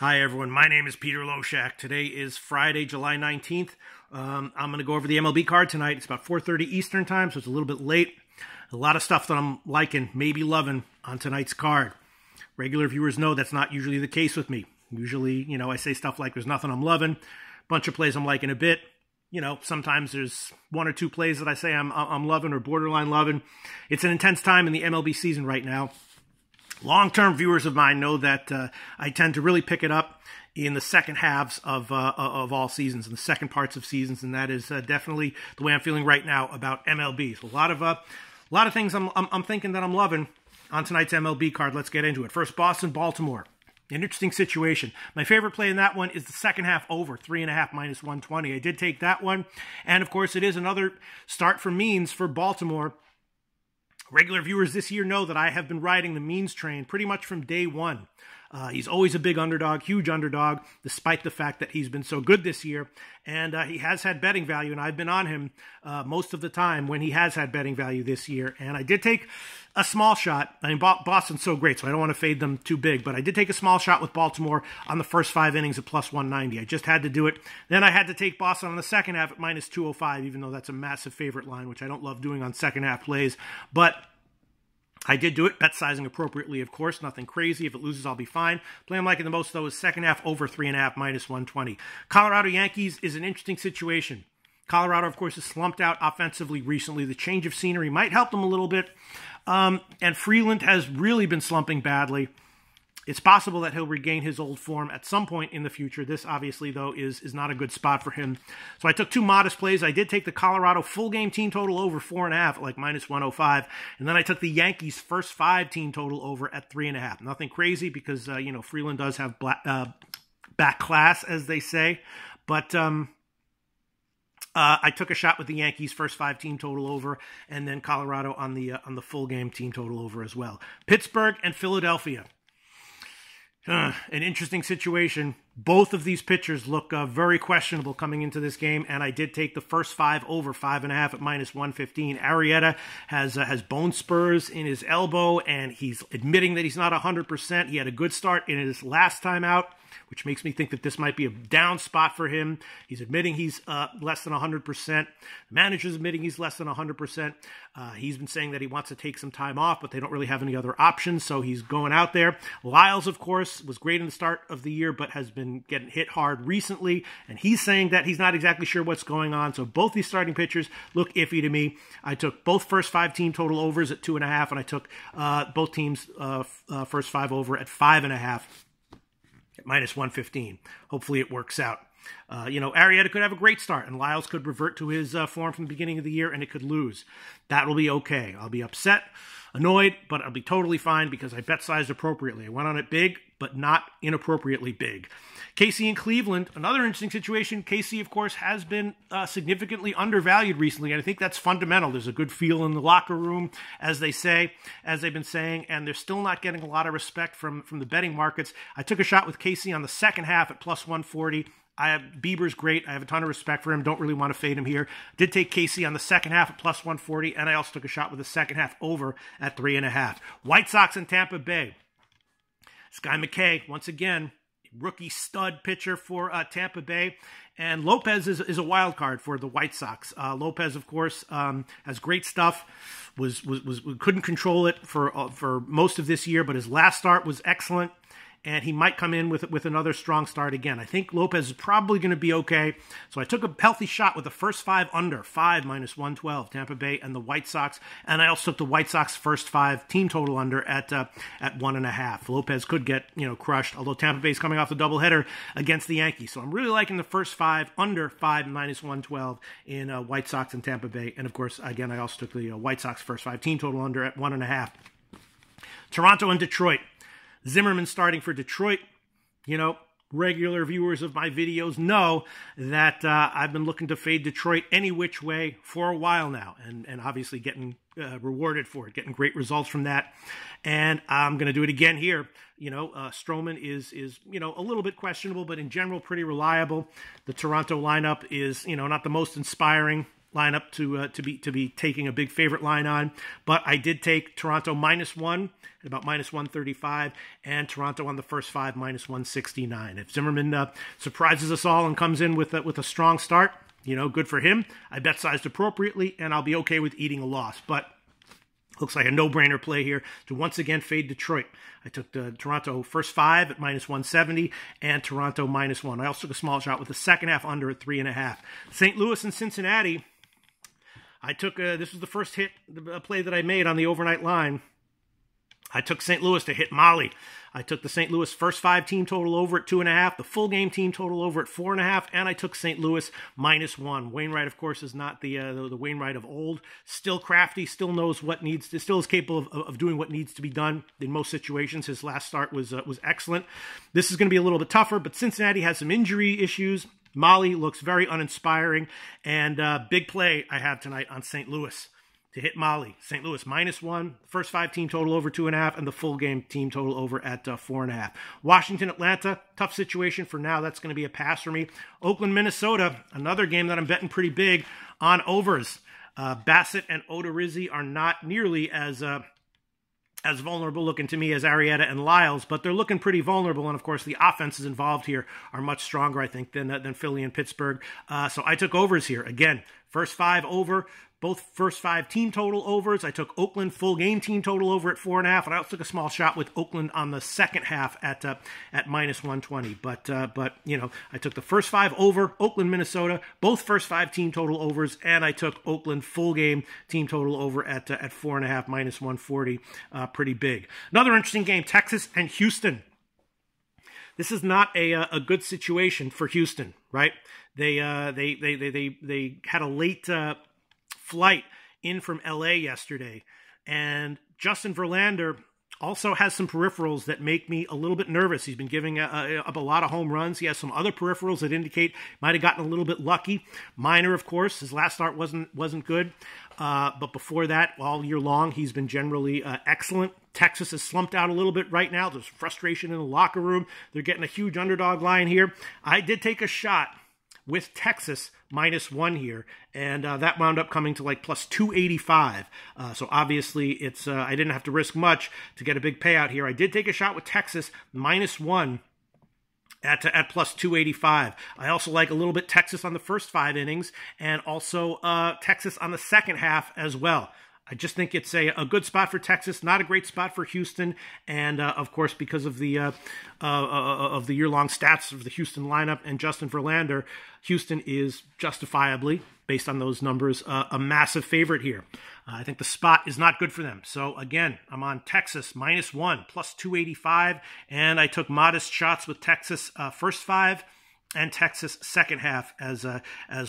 Hi, everyone. My name is Peter Loshak. Today is Friday, July 19th. I'm going to go over the MLB card tonight. It's about 4:30 Eastern time, so it's a little bit late. A lot of stuff that I'm liking, maybe loving on tonight's card. Regular viewers know that's not usually the case with me. Usually, I say stuff like there's nothing I'm loving. Bunch of plays I'm liking a bit. Sometimes there's one or two plays that I say I'm loving or borderline loving. It's an intense time in the MLB season right now. Long-term viewers of mine know that I tend to really pick it up in the second halves of all seasons, in the second parts of seasons, and that is definitely the way I'm feeling right now about MLB. So a lot of things I'm thinking that I'm loving on tonight's MLB card. Let's get into it. First, Boston, Baltimore. An interesting situation. My favorite play in that one is the second half over, 3.5 minus 120. I did take that one, and of course, it is another start for means for Baltimore. Regular viewers this year know that I have been riding the means train pretty much from day one. He's always a big underdog, huge underdog, despite the fact that he's been so good this year. And he has had betting value, and I've been on him most of the time when he has had betting value this year. And I did take a small shot. I mean, Boston's so great, so I don't want to fade them too big. But I did take a small shot with Baltimore on the first 5 innings at plus 190. I just had to do it. Then I had to take Boston on the second half at minus 205, even though that's a massive favorite line, which I don't love doing on second half plays. But I did do it, bet sizing appropriately, of course, nothing crazy. If it loses, I'll be fine. Play I'm liking the most, though, is second half over 3.5 minus 120. Colorado Yankees is an interesting situation. Colorado, of course, has slumped out offensively recently. The change of scenery might help them a little bit. And Freeland has really been slumping badly. It's possible that he'll regain his old form at some point in the future. This, obviously, though, is not a good spot for him. So I took two modest plays. I did take the Colorado full game team total over 4.5 at like minus 105. And then I took the Yankees first 5 team total over at 3.5. Nothing crazy because, Freeland does have back class, as they say. But I took a shot with the Yankees first 5 team total over, and then Colorado on the full game team total over as well. Pittsburgh and Philadelphia. An interesting situation. Both of these pitchers look very questionable coming into this game, and I did take the first 5 over 5.5 at minus 115. Arrieta has bone spurs in his elbow, and he's admitting that he's not 100%. He had a good start in his last time out, which makes me think that this might be a down spot for him. He's admitting he's less than 100%. The manager's admitting he's less than 100%. He's been saying that he wants to take some time off, but they don't really have any other options, so he's going out there. Lyles, of course, was great in the start of the year, but has been getting hit hard recently, and he's saying that he's not exactly sure what's going on, so both these starting pitchers look iffy to me. I took both first 5 team total overs at 2.5, and I took both teams first 5 over at 5.5 at minus 115. Hopefully it works out. Arrieta could have a great start, and Lyles could revert to his form from the beginning of the year, and it could lose. That will be okay. I'll be upset, annoyed, but I'll be totally fine because I bet sized appropriately. I went on it big, but not inappropriately big. KC in Cleveland, another interesting situation. KC, of course, has been significantly undervalued recently, and I think that's fundamental. There's a good feel in the locker room, as they've been saying, and they're still not getting a lot of respect from the betting markets. I took a shot with KC on the second half at plus 140. Bieber's great. I have a ton of respect for him. Don't really want to fade him here. Did take KC on the second half at plus 140, and I also took a shot with the second half over at 3.5. White Sox and Tampa Bay. Sky McKay, once again, rookie stud pitcher for Tampa Bay. And Lopez is a wild card for the White Sox. Lopez, of course, has great stuff. Couldn't control it for most of this year, but his last start was excellent. And he might come in with another strong start again. I think Lopez is probably going to be okay. So I took a healthy shot with the first 5 under, 5 minus 112, Tampa Bay and the White Sox. And I also took the White Sox first 5 team total under at 1.5. Lopez could get crushed, although Tampa Bay is coming off the doubleheader against the Yankees. So I'm really liking the first 5 under, 5 minus 112 in White Sox and Tampa Bay. And of course, again, I also took the White Sox first 5 team total under at 1.5. Toronto and Detroit. Zimmerman starting for Detroit. Regular viewers of my videos know that I've been looking to fade Detroit any which way for a while now, and obviously getting rewarded for it, getting great results from that. And I'm going to do it again here. Stroman is a little bit questionable, but in general pretty reliable. The Toronto lineup is not the most inspiring. lineup to be taking a big favorite line on, but I did take Toronto -1 at about -135, and Toronto on the first 5 -169. If Zimmerman surprises us all and comes in with a strong start, good for him. I bet sized appropriately, and I'll be okay with eating a loss, but looks like a no-brainer play here to once again fade Detroit. I took the Toronto first 5 at -170 and Toronto -1. I also took a small shot with the second half under at 3.5. St. Louis and Cincinnati. I took this was the first play that I made on the overnight line. I took St. Louis to hit Molly. I took the St. Louis first 5 team total over at 2.5, the full game team total over at 4.5, and I took St. Louis -1. Wainwright, of course, is not the Wainwright of old. Still crafty, still knows what still is capable of doing what needs to be done in most situations. His last start was excellent. This is going to be a little bit tougher, but Cincinnati has some injury issues. Molly looks very uninspiring, and big play I have tonight on St. Louis to hit Molly. St. Louis -1, first 5 team total over 2.5, and the full game team total over at 4.5. Washington, Atlanta, tough situation for now. That's going to be a pass for me. Oakland, Minnesota, another game that I'm betting pretty big on overs. Bassett and Odorizzi are not nearly as vulnerable looking to me as Arrieta and Lyles, but they're looking pretty vulnerable, and of course the offenses involved here are much stronger, I think, than Philly and Pittsburgh. So I took overs here. Again, first 5 over, both first 5 team total overs. I took Oakland full game team total over at 4.5, and I also took a small shot with Oakland on the second half at -120. But I took the first 5 over, Oakland, Minnesota, both first 5 team total overs, and I took Oakland full game team total over at 4.5 -140. Pretty big. Another interesting game, Texas and Houston. This is not a good situation for Houston, right? They had a late flight in from LA yesterday, and Justin Verlander also has some peripherals that make me a little bit nervous. He's been giving up a lot of home runs. He has some other peripherals that indicate might have gotten a little bit lucky. Minor, of course, his last start wasn't good, but before that, all year long, he's been generally excellent. Texas has slumped out a little bit right now. There's frustration in the locker room. They're getting a huge underdog line here. I did take a shot with Texas -1 here, and that wound up coming to like +285. So obviously, it's I didn't have to risk much to get a big payout here. I did take a shot with Texas -1 at +285. I also like a little bit Texas on the first 5 innings, and also Texas on the second half as well. I just think it's a good spot for Texas, not a great spot for Houston, and of course because of the year-long stats of the Houston lineup and Justin Verlander, Houston is justifiably, based on those numbers, a massive favorite here. I think the spot is not good for them. So again, I'm on Texas -1 +285, and I took modest shots with Texas first 5. And Texas second half as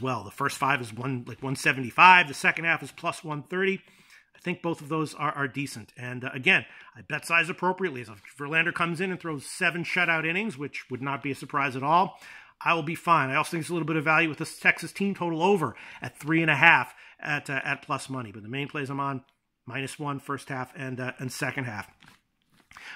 well. The first 5 is 175. The second half is +130. I think both of those are decent. And again, I bet size appropriately. So if Verlander comes in and throws 7 shutout innings, which would not be a surprise at all, I will be fine. I also think there's a little bit of value with this Texas team total over at 3.5 at plus money. But the main plays I'm on -1 first half and second half.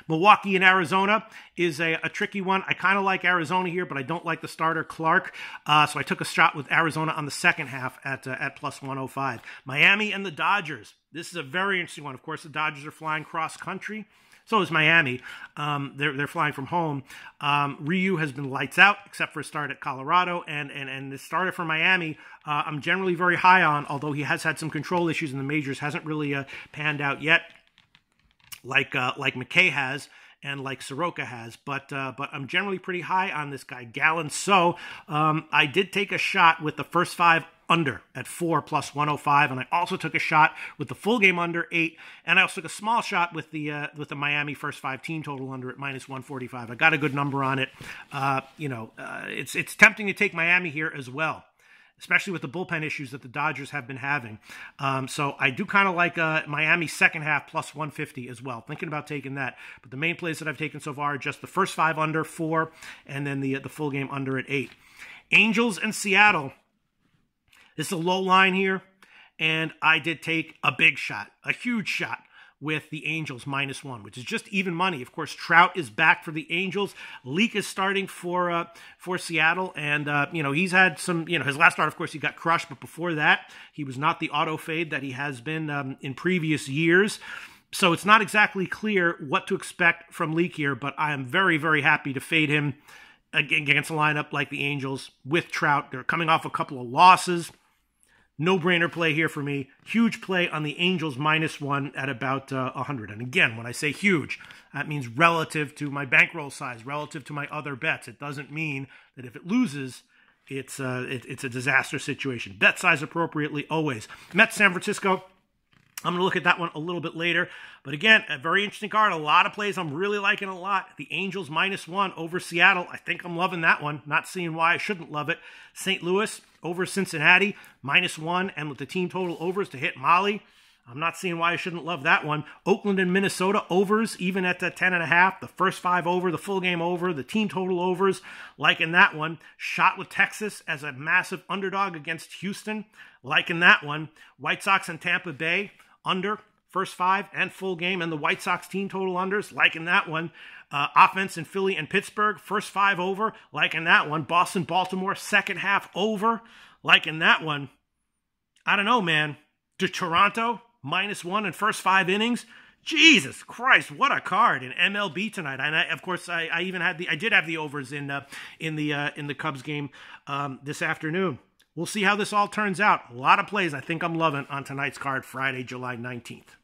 Milwaukee and Arizona is a tricky one. I kind of like Arizona here, but I don't like the starter, Clark. So I took a shot with Arizona on the second half at +105. Miami and the Dodgers. This is a very interesting one. Of course, the Dodgers are flying cross-country. So is Miami. They're flying from home. Ryu has been lights out, except for a start at Colorado. And the starter for Miami, I'm generally very high on, although he has had some control issues in the majors. Hasn't really panned out yet, like McKay has and like Soroka has, but I'm generally pretty high on this guy, Gallen. So I did take a shot with the first 5 under at 4 +105, and I also took a shot with the full game under 8, and I also took a small shot with the Miami first 5 team total under at -145. I got a good number on it. It's tempting to take Miami here as well, especially with the bullpen issues that the Dodgers have been having. So I do kind of like Miami second half +150 as well. Thinking about taking that. But the main plays that I've taken so far are just the first 5 under 4, and then the full game under at 8. Angels and Seattle. This is a low line here, and I did take a big shot, a huge shot, with the Angels -1, which is just even money. Of course, Trout is back for the Angels. Leake is starting for Seattle, and he's had some. His last start, of course, he got crushed, but before that, he was not the auto fade that he has been in previous years. So it's not exactly clear what to expect from Leake here, but I am very, very happy to fade him against a lineup like the Angels with Trout. They're coming off a couple of losses. No-brainer play here for me. Huge play on the Angels -1 at about 100. And again, when I say huge, that means relative to my bankroll size, relative to my other bets. It doesn't mean that if it loses, it's a disaster situation. Bet size appropriately always. Mets San Francisco. I'm going to look at that one a little bit later. But again, a very interesting card. A lot of plays I'm really liking a lot. The Angels -1 over Seattle. I think I'm loving that one. Not seeing why I shouldn't love it. St. Louis over Cincinnati, -1. And with the team total overs to hit Molly, I'm not seeing why I shouldn't love that one. Oakland and Minnesota overs, even at the 10.5. The first 5 over, the full game over, the team total overs. Liking that one. Shot with Texas as a massive underdog against Houston. Liking that one. White Sox and Tampa Bay under, first 5 and full game, and the White Sox team total unders, liking that one. Offense in Philly and Pittsburgh, first 5 over, liking that one. Boston, Baltimore, second half over, liking that one. I don't know, man. Toronto, -1 in first 5 innings. Jesus Christ, what a card in MLB tonight! And of course, I did have the overs in the Cubs game this afternoon. We'll see how this all turns out. A lot of plays I think I'm loving on tonight's card, Friday, July 19th.